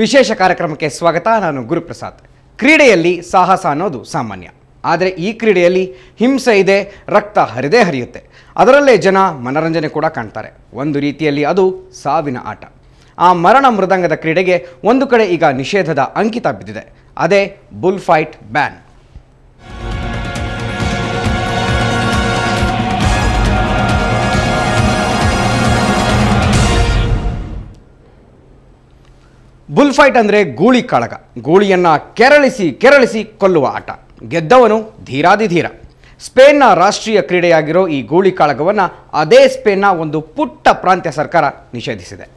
ವಿಶೇಷ ಕಾರ್ಯಕ್ರಮಕ್ಕೆ ಸ್ವಾಗತ. ನಾನು ಗುರುಪ್ರಸಾದ್. ಕ್ರೀಡೆಯಲ್ಲಿ ಸಾಹಸ ಅನ್ನೋದು ಸಾಮಾನ್ಯ, ಆದರೆ ಈ ಕ್ರೀಡೆಯಲ್ಲಿ ಹಿಂಸೆ ಇದೆ, ರಕ್ತ ಹರಿದೇ ಹರಿಯುತ್ತೆ. ಅದರಲ್ಲೇ ಜನ ಮನರಂಜನೆ ಕೂಡ ಕಾಣ್ತಾರೆ. ಒಂದು ರೀತಿಯಲ್ಲಿ ಅದು ಸಾವಿನ ಆಟ. ಆ ಮರಣ ಮೃದಂಗದ ಕ್ರೀಡೆಗೆ ಒಂದು ಕಡೆ ಈಗ ನಿಷೇಧದ ಅಂಕಿತ ಬಿದ್ದಿದೆ. ಅದೇ bull fight ban. Bull fight ಅಂದರೆ ಗೂಳಿ ಕಾಳಗ. ಗೂಳಿಯನ್ನು ಕೆರಳಿಸಿ ಕೊಲ್ಲುವ ಆಟ. ಗೆದ್ದವನು ಧೀರಾದಿಧೀರ. ಸ್ಪೇನ್ನ ರಾಷ್ಟ್ರೀಯ ಕ್ರೀಡೆಯಾಗಿರೋ ಈ ಗೂಳಿ ಕಾಳಗವನ್ನು ಅದೇ ಸ್ಪೇನ್ನ ಒಂದು ಪುಟ್ಟ ಪ್ರಾಂತ್ಯ ಸರ್ಕಾರ ನಿಷೇಧಿಸಿದೆ.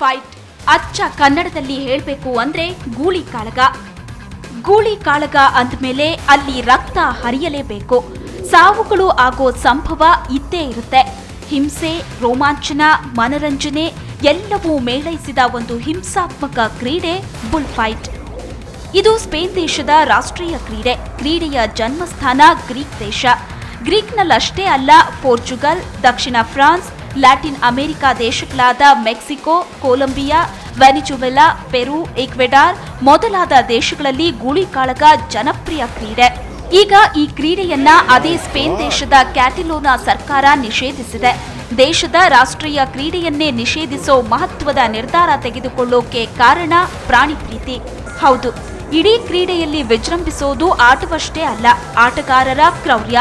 ಫೈಟ್ ಅಚ್ಚ ಕನ್ನಡದಲ್ಲಿ ಹೇಳಬೇಕು ಅಂದ್ರೆ ಗೂಳಿ ಕಾಳಗ. ಗೂಳಿ ಕಾಳಗ ಅಂದಮೇಲೆ ಅಲ್ಲಿ ರಕ್ತ ಹರಿಯಲೇಬೇಕು. ಸಾವುಗಳು ಆಗೋ ಸಂಭವ ಇದ್ದೇ ಇರುತ್ತೆ. ಹಿಂಸೆ, ರೋಮಾಂಚನ, ಮನರಂಜನೆ ಎಲ್ಲವೂ ಮೇಳೈಸಿದ ಒಂದು ಹಿಂಸಾತ್ಮಕ ಕ್ರೀಡೆ ಬುಲ್ ಫೈಟ್. ಇದು ಸ್ಪೇನ್ ದೇಶದ ರಾಷ್ಟ್ರೀಯ ಕ್ರೀಡೆ. ಕ್ರೀಡೆಯ ಜನ್ಮಸ್ಥಾನ ಗ್ರೀಕ್ ದೇಶ. ಗ್ರೀಕ್ನಲ್ಲಷ್ಟೇ ಅಲ್ಲ, ಪೋರ್ಚುಗಲ್, ದಕ್ಷಿಣ ಫ್ರಾನ್ಸ್, ಲ್ಯಾಟಿನ್ ಅಮೆರಿಕಾ ದೇಶಗಳಾದ Mexico, Colombia, Venezuela, Peru, Ecuador ಮೊದಲಾದ ದೇಶಗಳಲ್ಲಿ ಗೂಳಿ ಕಾಳಗ ಜನಪ್ರಿಯ ಕ್ರೀಡೆ. ಈಗ ಈ ಕ್ರೀಡೆಯನ್ನ ಅದೇ ಸ್ಪೇನ್ ದೇಶದ ಕ್ಯಾಟಿಲೋನಾ ಸರ್ಕಾರ ನಿಷೇಧಿಸಿದೆ. ದೇಶದ ರಾಷ್ಟ್ರೀಯ ಕ್ರೀಡೆಯನ್ನೇ ನಿಷೇಧಿಸೋ ಮಹತ್ವದ ನಿರ್ಧಾರ ತೆಗೆದುಕೊಳ್ಳೋಕೆ ಕಾರಣ ಪ್ರಾಣಿ ಪ್ರೀತಿ. ಹೌದು, ಇಡೀ ಕ್ರೀಡೆಯಲ್ಲಿ ವಿಜೃಂಭಿಸೋದು ಆಟವಷ್ಟೇ ಅಲ್ಲ, ಆಟಗಾರರ ಕ್ರೌರ್ಯ.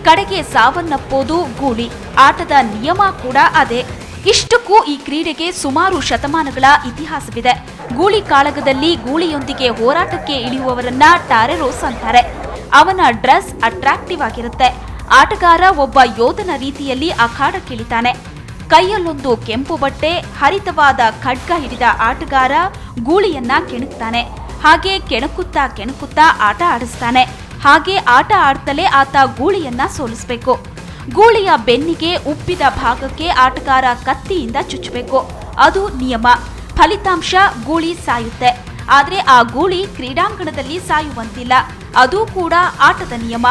ಕಡೆಗೆ ಸಾವನ್ನಪ್ಪೋದು ಗೂಳಿ. ಆಟದ ನಿಯಮ ಕೂಡ ಅದೇ. ಇಷ್ಟಕ್ಕೂ ಈ ಕ್ರೀಡೆಗೆ ಸುಮಾರು ಶತಮಾನಗಳ ಇತಿಹಾಸವಿದೆ. ಗೂಳಿ ಕಾಳಗದಲ್ಲಿ ಗೂಳಿಯೊಂದಿಗೆ ಹೋರಾಟಕ್ಕೆ ಇಳಿಯುವವರನ್ನ ಟಾರೆರೋಸ್ ಅಂತಾರೆ. ಅವನ ಡ್ರೆಸ್ ಅಟ್ರಾಕ್ಟಿವ್ ಆಗಿರುತ್ತೆ. ಆಟಗಾರ ಒಬ್ಬ ಯೋಧನ ರೀತಿಯಲ್ಲಿ ಅಖಾಡಕ್ಕಿಳಿತಾನೆ. ಕೈಯಲ್ಲೊಂದು ಕೆಂಪು ಬಟ್ಟೆ, ಹರಿತವಾದ ಖಡ್ಗ ಹಿಡಿದ ಆಟಗಾರ ಗೂಳಿಯನ್ನ ಕೆಣಕ್ತಾನೆ. ಹಾಗೆ ಕೆಣಕುತ್ತಾ ಆಟ ಆಡಿಸ್ತಾನೆ. ಹಾಗೆ ಆಟ ಆಡ್ತಲೇ ಆತ ಗೂಳಿಯನ್ನ ಸೋಲಿಸಬೇಕು. ಗೂಳಿಯ ಬೆನ್ನಿಗೆ ಉಬ್ಬಿದ ಭಾಗಕ್ಕೆ ಆಟಗಾರ ಕತ್ತಿಯಿಂದ ಚುಚ್ಚಬೇಕು. ಅದು ನಿಯಮ. ಫಲಿತಾಂಶ ಗೂಳಿ ಸಾಯುತ್ತೆ. ಆದರೆ ಆ ಗೂಳಿ ಕ್ರೀಡಾಂಗಣದಲ್ಲಿ ಸಾಯುವಂತಿಲ್ಲ. ಅದು ಕೂಡ ಆಟದ ನಿಯಮ.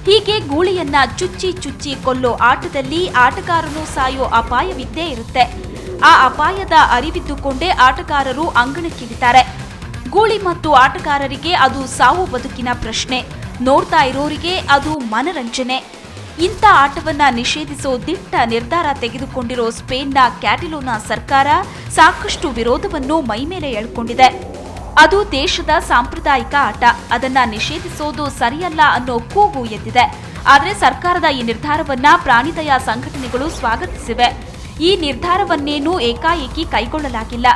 ಹೀಗೆ ಗೂಳಿಯನ್ನ ಚುಚ್ಚಿ ಕೊಲ್ಲೋ ಆಟದಲ್ಲಿ ಆಟಗಾರನು ಸಾಯೋ ಅಪಾಯವಿದ್ದೇ ಇರುತ್ತೆ. ಆ ಅಪಾಯದ ಅರಿವಿದ್ದುಕೊಂಡೇ ಆಟಗಾರರು ಅಂಗಣಕ್ಕಿಳಿತಾರೆ. ಗೂಳಿ ಮತ್ತು ಆಟಗಾರರಿಗೆ ಅದು ಸಾವು ಬದುಕಿನ ಪ್ರಶ್ನೆ. ನೋಡ್ತಾ ಇರೋರಿಗೆ ಅದು ಮನರಂಜನೆ. ಇಂಥ ಆಟವನ್ನ ನಿಷೇಧಿಸೋ ದಿಟ್ಟ ನಿರ್ಧಾರ ತೆಗೆದುಕೊಂಡಿರೋ ಸ್ಪೇನ್ನ ಕ್ಯಾಟಿಲೋನಾ ಸರ್ಕಾರ ಸಾಕಷ್ಟು ವಿರೋಧವನ್ನು ಮೈಮೇಲೆ ಎಳ್ಕೊಂಡಿದೆ. ಅದು ದೇಶದ ಸಾಂಪ್ರದಾಯಿಕ ಆಟ. ಅದನ್ನ ನಿಷೇಧಿಸೋದು ಸರಿಯಲ್ಲ ಅನ್ನೋ ಕೂಗು ಎದ್ದಿದೆ. ಆದರೆ ಸರ್ಕಾರದ ಈ ನಿರ್ಧಾರವನ್ನ ಪ್ರಾಣಿದಯಾ ಸಂಘಟನೆಗಳು ಸ್ವಾಗತಿಸಿವೆ. ಈ ನಿರ್ಧಾರವನ್ನೇನೂ ಏಕಾಏಕಿ ಕೈಗೊಳ್ಳಲಾಗಿಲ್ಲ.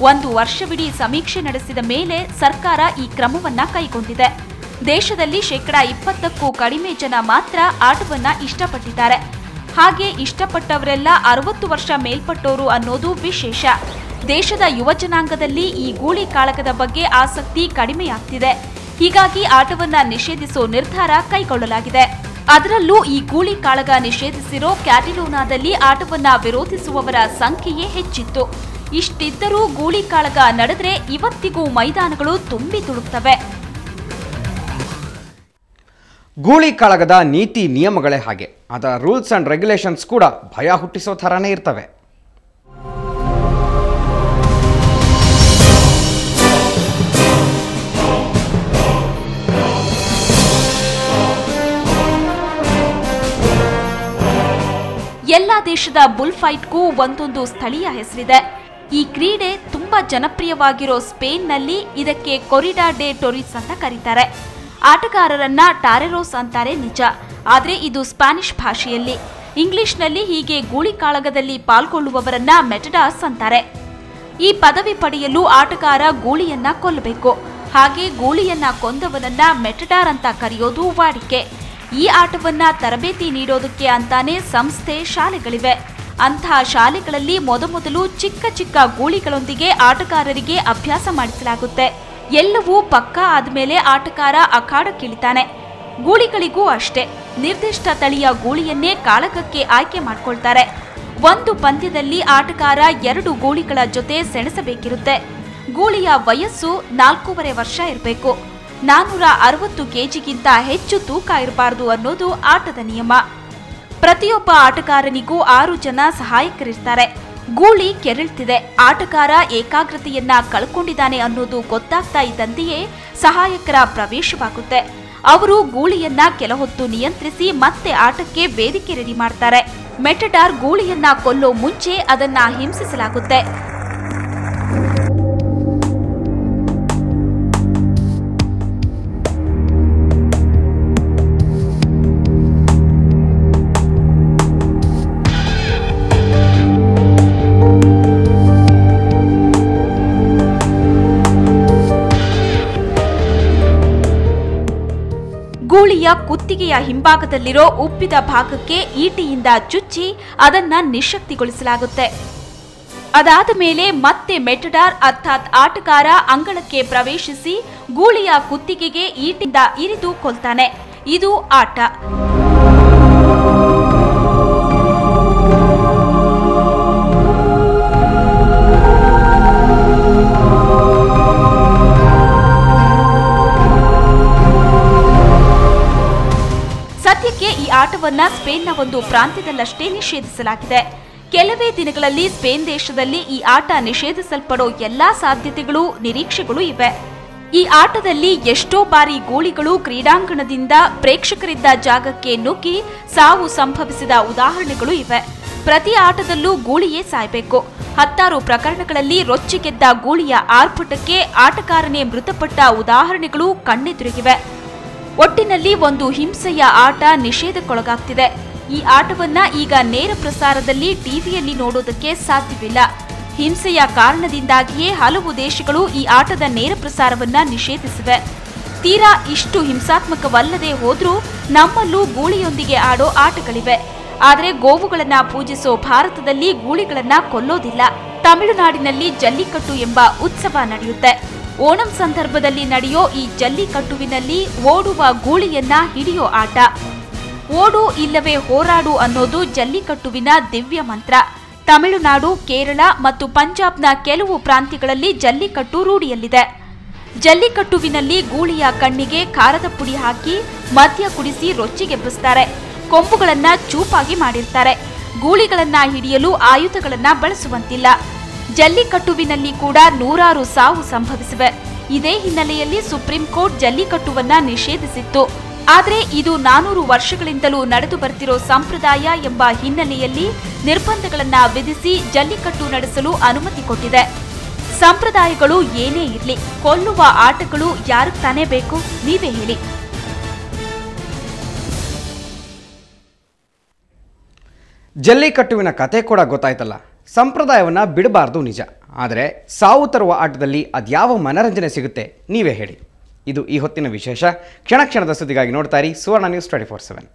1 ವರ್ಷವಿಡೀ ಸಮೀಕ್ಷೆ ನಡೆಸಿದ ಮೇಲೆ ಸರ್ಕಾರ ಈ ಕ್ರಮವನ್ನ ಕೈಗೊಂಡಿದೆ. ದೇಶದಲ್ಲಿ 20%ಕ್ಕೂ ಕಡಿಮೆ ಜನ ಮಾತ್ರ ಆಟವನ್ನ ಇಷ್ಟಪಟ್ಟಿದ್ದಾರೆ. ಹಾಗೆ ಇಷ್ಟಪಟ್ಟವರೆಲ್ಲ 60 ವರ್ಷ ಮೇಲ್ಪಟ್ಟೋರು ಅನ್ನೋದು ವಿಶೇಷ. ದೇಶದ ಯುವ ಜನಾಂಗದಲ್ಲಿ ಈ ಗೂಳಿ ಕಾಳಗದ ಬಗ್ಗೆ ಆಸಕ್ತಿ ಕಡಿಮೆಯಾಗ್ತಿದೆ. ಹೀಗಾಗಿ ಆಟವನ್ನ ನಿಷೇಧಿಸೋ ನಿರ್ಧಾರ ಕೈಗೊಳ್ಳಲಾಗಿದೆ. ಅದರಲ್ಲೂ ಈ ಗೂಳಿ ಕಾಳಗ ನಿಷೇಧಿಸಿರೋ ಕ್ಯಾಟಿಲೋನಾದಲ್ಲಿ ಆಟವನ್ನ ವಿರೋಧಿಸುವವರ ಸಂಖ್ಯೆಯೇ ಹೆಚ್ಚಿತ್ತು. ಇಷ್ಟಿದ್ದರೂ ಗೂಳಿ ಕಾಳಗ ನಡೆದ್ರೆ ಇವತ್ತಿಗೂ ಮೈದಾನಗಳು ತುಂಬಿ ತುಳುಕ್ತವೆ. ಗೂಳಿ ಕಾಳಗದ ನೀತಿ ನಿಯಮಗಳೇ ಹಾಗೆ. ಅದರ ರೂಲ್ಸ್ ಅಂಡ್ ರೆಗ್ಯುಲೇಷನ್ಸ್ ಕೂಡ ಭಯ ಹುಟ್ಟಿಸೋ ಥರನೇ ಇರ್ತವೆ. ದೇಶದ ಬುಲ್ ಫೈಟ್ಗೂ ಒಂದೊಂದು ಸ್ಥಳೀಯ ಹೆಸರಿದೆ. ಈ ಕ್ರೀಡೆ ತುಂಬಾ ಜನಪ್ರಿಯವಾಗಿರೋ ಸ್ಪೇನ್ನಲ್ಲಿ ಇದಕ್ಕೆ ಕೊರಿಡಾ ಡೆ ಟೊರಿಸ್ ಅಂತ ಕರೀತಾರೆ. ಆಟಗಾರರನ್ನ ಟಾರೆರೋಸ್ ಅಂತಾರೆ ನಿಜ, ಆದರೆ ಇದು ಸ್ಪ್ಯಾನಿಷ್ ಭಾಷೆಯಲ್ಲಿ. ಇಂಗ್ಲಿಷ್ನಲ್ಲಿ ಹೀಗೆ ಗೂಳಿಕಾಳಗದಲ್ಲಿ ಪಾಲ್ಗೊಳ್ಳುವವರನ್ನ ಮೆಟಡಾರ್ಸ್ ಅಂತಾರೆ. ಈ ಪದವಿ ಪಡೆಯಲು ಆಟಗಾರ ಗೂಳಿಯನ್ನ ಕೊಲ್ಲಬೇಕು. ಹಾಗೆ ಗೂಳಿಯನ್ನ ಕೊಂದವನನ್ನ ಮೆಟಡಾರ್ ಅಂತ ಕರೆಯೋದು ವಾಡಿಕೆ. ಈ ಆಟವನ್ನ ತರಬೇತಿ ನೀಡೋದಕ್ಕೆ ಅಂತಾನೆ ಸಂಸ್ಥೆ, ಶಾಲೆಗಳಿವೆ. ಅಂತಹ ಶಾಲೆಗಳಲ್ಲಿ ಮೊದಮೊದಲು ಚಿಕ್ಕ ಚಿಕ್ಕ ಗೂಳಿಗಳೊಂದಿಗೆ ಆಟಗಾರರಿಗೆ ಅಭ್ಯಾಸ ಮಾಡಿಸಲಾಗುತ್ತೆ. ಎಲ್ಲವೂ ಪಕ್ಕಾ ಆದ್ಮೇಲೆ ಆಟಗಾರ ಅಖಾಡಕ್ಕಿಳಿತಾನೆ. ಗೂಳಿಗಳಿಗೂ ಅಷ್ಟೇ, ನಿರ್ದಿಷ್ಟ ತಳಿಯ ಗೂಳಿಯನ್ನೇ ಕಾಳಗಕ್ಕೆ ಆಯ್ಕೆ ಮಾಡ್ಕೊಳ್ತಾರೆ. ಒಂದು ಪಂದ್ಯದಲ್ಲಿ ಆಟಗಾರ 2 ಗೂಳಿಗಳ ಜೊತೆ ಸೆಣಸಬೇಕಿರುತ್ತೆ. ಗೂಳಿಯ ವಯಸ್ಸು 4.5 ವರ್ಷ ಇರಬೇಕು. 460 ಕೆಜಿಗಿಂತ ಹೆಚ್ಚು ತೂಕ ಇರಬಾರದು ಅನ್ನೋದು ಆಟದ ನಿಯಮ. ಪ್ರತಿಯೊಬ್ಬ ಆಟಗಾರನಿಗೂ 6 ಜನ ಸಹಾಯಕರಿರ್ತಾರೆ. ಗೂಳಿ ಕೆರಳ್ತಿದೆ, ಆಟಗಾರ ಏಕಾಗ್ರತೆಯನ್ನ ಕಳ್ಕೊಂಡಿದ್ದಾನೆ ಅನ್ನೋದು ಗೊತ್ತಾಗ್ತಾ ಇದ್ದಂತೆಯೇ ಸಹಾಯಕರ ಪ್ರವೇಶವಾಗುತ್ತೆ. ಅವರು ಗೂಳಿಯನ್ನ ಕೆಲಹೊತ್ತು ನಿಯಂತ್ರಿಸಿ ಮತ್ತೆ ಆಟಕ್ಕೆ ವೇದಿಕೆ ರೆಡಿ ಮಾಡ್ತಾರೆ. ಮೆಟಡಾರ್ ಗೂಳಿಯನ್ನ ಕೊಲ್ಲೋ ಮುಂಚೆ ಅದನ್ನ ಹಿಂಸಿಸಲಾಗುತ್ತೆ. ಗೂಳಿಯ ಕುತ್ತಿಗೆಯ ಹಿಂಭಾಗದಲ್ಲಿರೋ ಉಬ್ಬಿದ ಭಾಗಕ್ಕೆ ಈಟಿಯಿಂದ ಚುಚ್ಚಿ ಅದನ್ನ ನಿಶ್ಶಕ್ತಿಗೊಳಿಸಲಾಗುತ್ತೆ. ಅದಾದ ಮೇಲೆ ಮತ್ತೆ ಮೆಟಡಾರ್ ಅರ್ಥಾತ್ ಆಟಗಾರ ಅಂಗಳಕ್ಕೆ ಪ್ರವೇಶಿಸಿ ಗೂಳಿಯ ಕುತ್ತಿಗೆಗೆ ಈಟಿಯಿಂದ ಇರಿದು ಕೊಲ್ತಾನೆ. ಇದು ಆಟ. ಸದ್ಯಕ್ಕೆ ಈ ಆಟವನ್ನ ಸ್ಪೇನ್ನ ಒಂದು ಪ್ರಾಂತ್ಯದಲ್ಲಷ್ಟೇ ನಿಷೇಧಿಸಲಾಗಿದೆ. ಕೆಲವೇ ದಿನಗಳಲ್ಲಿ ಸ್ಪೇನ್ ದೇಶದಲ್ಲಿ ಈ ಆಟ ನಿಷೇಧಿಸಲ್ಪಡೋ ಎಲ್ಲಾ ಸಾಧ್ಯತೆಗಳು, ನಿರೀಕ್ಷೆಗಳು ಇವೆ. ಈ ಆಟದಲ್ಲಿ ಎಷ್ಟೋ ಬಾರಿ ಗೂಳಿಗಳು ಕ್ರೀಡಾಂಗಣದಿಂದ ಪ್ರೇಕ್ಷಕರಿದ್ದ ಜಾಗಕ್ಕೆ ನುಗ್ಗಿ ಸಾವು ಸಂಭವಿಸಿದ ಉದಾಹರಣೆಗಳು ಇವೆ. ಪ್ರತಿ ಆಟದಲ್ಲೂ ಗೂಳಿಯೇ ಸಾಯಬೇಕು. 10 ಪ್ರಕರಣಗಳಲ್ಲಿ ರೊಚ್ಚಿಗೆದ್ದ ಗೂಳಿಯ ಆರ್ಭಟಕ್ಕೆ ಆಟಗಾರನೇ ಮೃತಪಟ್ಟ ಉದಾಹರಣೆಗಳು ಕಣ್ಣೆದುರಿಗಿವೆ. ಒಟ್ಟಿನಲ್ಲಿ ಒಂದು ಹಿಂಸೆಯ ಆಟ ನಿಷೇಧಕ್ಕೊಳಗಾಗ್ತಿದೆ. ಈ ಆಟವನ್ನ ಈಗ ನೇರ ಪ್ರಸಾರದಲ್ಲಿ ಟಿವಿಯಲ್ಲಿ ನೋಡೋದಕ್ಕೆ ಸಾಧ್ಯವಿಲ್ಲ. ಹಿಂಸೆಯ ಕಾರಣದಿಂದಾಗಿಯೇ ಹಲವು ದೇಶಗಳು ಈ ಆಟದ ನೇರ ಪ್ರಸಾರವನ್ನ ನಿಷೇಧಿಸಿವೆ. ತೀರಾ ಇಷ್ಟು ಹಿಂಸಾತ್ಮಕವಲ್ಲದೆ ಹೋದ್ರೂ ನಮ್ಮಲ್ಲೂ ಗೂಳಿಯೊಂದಿಗೆ ಆಡೋ ಆಟಗಳಿವೆ. ಆದರೆ ಗೋವುಗಳನ್ನ ಪೂಜಿಸೋ ಭಾರತದಲ್ಲಿ ಗೂಳಿಗಳನ್ನ ಕೊಲ್ಲೋದಿಲ್ಲ. ತಮಿಳುನಾಡಿನಲ್ಲಿ ಜಲ್ಲಿಕಟ್ಟು ಎಂಬ ಉತ್ಸವ ನಡೆಯುತ್ತೆ. ಓಣಂ ಸಂದರ್ಭದಲ್ಲಿ ನಡೆಯೋ ಈ ಜಲ್ಲಿಕಟ್ಟುವಿನಲ್ಲಿ ಓಡುವ ಗೂಳಿಯನ್ನ ಹಿಡಿಯೋ ಆಟ. ಓಡು ಇಲ್ಲವೇ ಹೋರಾಡು ಅನ್ನೋದು ಜಲ್ಲಿಕಟ್ಟುವಿನ ದಿವ್ಯ ಮಂತ್ರ. ತಮಿಳುನಾಡು, ಕೇರಳ ಮತ್ತು ಪಂಜಾಬ್ನ ಕೆಲವು ಪ್ರಾಂತ್ಯಗಳಲ್ಲಿ ಜಲ್ಲಿಕಟ್ಟು ರೂಢಿಯಲ್ಲಿದೆ. ಜಲ್ಲಿಕಟ್ಟುವಿನಲ್ಲಿ ಗೂಳಿಯ ಕಣ್ಣಿಗೆ ಖಾರದ ಪುಡಿ ಹಾಕಿ ಮದ್ಯ ಕುಡಿಸಿ ರೊಚ್ಚಿಗೆಬ್ಬಿಸ್ತಾರೆ. ಕೊಂಬುಗಳನ್ನ ಚೂಪಾಗಿ ಮಾಡಿರ್ತಾರೆ. ಗೂಳಿಗಳನ್ನ ಹಿಡಿಯಲು ಆಯುಧಗಳನ್ನ ಬಳಸುವಂತಿಲ್ಲ. ಜಲ್ಲಿಕಟ್ಟುವಿನಲ್ಲಿ ಕೂಡ 100 ಸಾವು ಸಂಭವಿಸಿವೆ. ಇದೇ ಹಿನ್ನೆಲೆಯಲ್ಲಿ ಸುಪ್ರೀಂ ಕೋರ್ಟ್ ಜಲ್ಲಿಕಟ್ಟುವನ್ನ ನಿಷೇಧಿಸಿತ್ತು. ಆದರೆ ಇದು 400 ವರ್ಷಗಳಿಂದಲೂ ನಡೆದು ಬರ್ತಿರೋ ಸಂಪ್ರದಾಯ ಎಂಬ ಹಿನ್ನೆಲೆಯಲ್ಲಿ ನಿರ್ಬಂಧಗಳನ್ನ ವಿಧಿಸಿ ಜಲ್ಲಿಕಟ್ಟು ನಡೆಸಲು ಅನುಮತಿ ಕೊಟ್ಟಿದೆ. ಸಂಪ್ರದಾಯಗಳು ಏನೇ ಇರಲಿ, ಕೊಲ್ಲುವ ಆಟಗಳು ಯಾರಿಗೆ ತಾನೇ ಬೇಕು, ನೀವೇ ಹೇಳಿ. ಜಲ್ಲಿಕಟ್ಟುವಿನ ಕತೆ ಕೂಡ ಗೊತ್ತಾಯ್ತಲ್ಲ. ಸಂಪ್ರದಾಯವನ್ನು ಬಿಡಬಾರ್ದು ನಿಜ, ಆದರೆ ಸಾವು ತರುವ ಆಟದಲ್ಲಿ ಅದ್ಯಾವ ಮನರಂಜನೆ ಸಿಗುತ್ತೆ ನೀವೇ ಹೇಳಿ. ಇದು ಈ ಹೊತ್ತಿನ ವಿಶೇಷ. ಕ್ಷಣ ಕ್ಷಣದ ಸುದ್ದಿಗಾಗಿ ನೋಡ್ತಾ ಇರಿ ಸುವರ್ಣ ನ್ಯೂಸ್ 24/7.